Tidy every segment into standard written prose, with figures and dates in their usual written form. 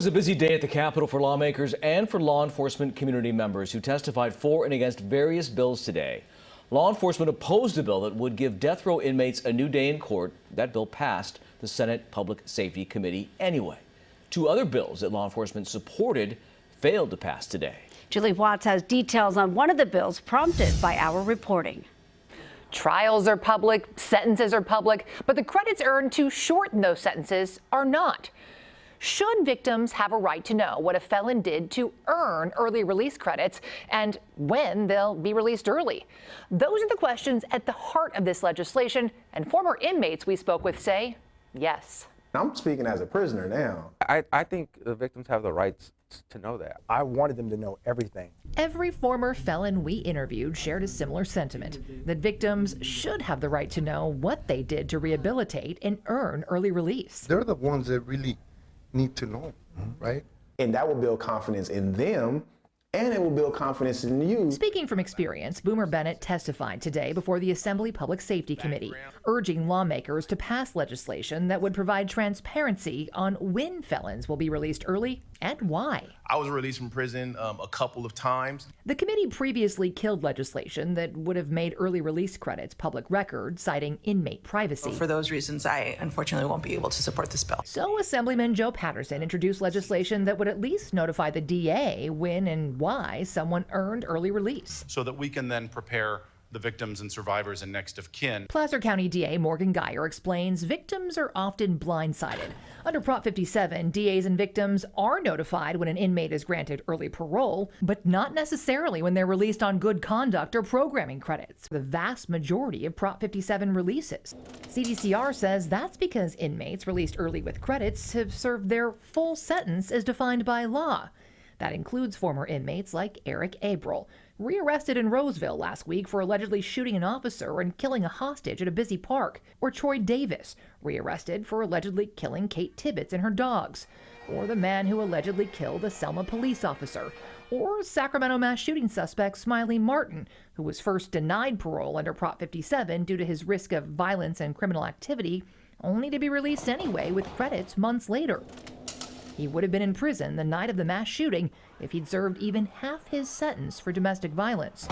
It was a busy day at the Capitol for lawmakers and for law enforcement community members who testified for and against various bills today. Law enforcement opposed a bill that would give death row inmates a new day in court. That bill passed the Senate Public Safety Committee anyway. Two other bills that law enforcement supported failed to pass today. Julie Watts has details on one of the bills prompted by our reporting. Trials are public, sentences are public, but the credits earned to shorten those sentences are not. Should victims have a right to know what a felon did to earn early release credits and when they'll be released early? Those are the questions at the heart of this legislation, and former inmates we spoke with say yes. I'm speaking as a prisoner now. I think the victims have the rights to know that. I wanted them to know everything. Every former felon we interviewed shared a similar sentiment, that victims should have the right to know what they did to rehabilitate and earn early release. They're the ones that really need to know, right? And that will build confidence in them, and it will build confidence in you. Speaking from experience, Boomer Bennett testified today before the Assembly Public Safety Committee, urging lawmakers to pass legislation that would provide transparency on when felons will be released early and why. I was released from prison a couple of times. The committee previously killed legislation that would have made early release credits public record, citing inmate privacy. For those reasons, I unfortunately won't be able to support this bill. So Assemblyman Joe Patterson introduced legislation that would at least notify the DA when and why someone earned early release, So that we can then prepare the victims and survivors and next of kin. Placer County DA Morgan Geyer explains victims are often blindsided. Under Prop 57, DAs and victims are notified when an inmate is granted early parole, but not necessarily when they're released on good conduct or programming credits. The vast majority of Prop 57 releases. CDCR says that's because inmates released early with credits have served their full sentence as defined by law. That includes former inmates like Eric Abril, rearrested in Roseville last week for allegedly shooting an officer and killing a hostage at a busy park, or Troy Davis, rearrested for allegedly killing Kate Tibbetts and her dogs, or the man who allegedly killed a Selma police officer, or Sacramento mass shooting suspect Smiley Martin, who was first denied parole under Prop 57 due to his risk of violence and criminal activity, only to be released anyway with credits months later. He would have been in prison the night of the mass shooting if he'd served even half his sentence for domestic violence.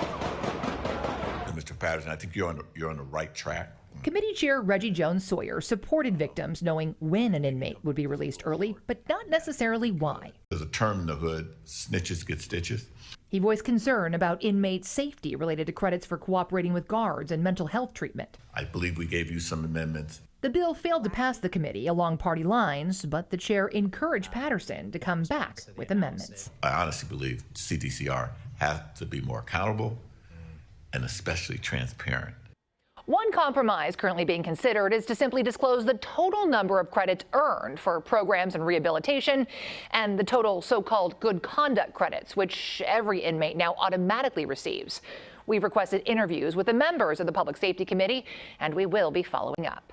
Mr. Patterson, I think you're on the right track. Committee Chair Reggie Jones-Sawyer supported victims knowing when an inmate would be released early, but not necessarily why. There's a term in the hood, snitches get stitches. He voiced concern about inmate safety related to credits for cooperating with guards and mental health treatment. I believe we gave you some amendments. The bill failed to pass the committee along party lines, but the chair encouraged Patterson to come back with amendments. I honestly believe CDCR has to be more accountable and especially transparent. One compromise currently being considered is to simply disclose the total number of credits earned for programs and rehabilitation and the total so-called good conduct credits, which every inmate now automatically receives. We've requested interviews with the members of the Public Safety Committee, and we will be following up.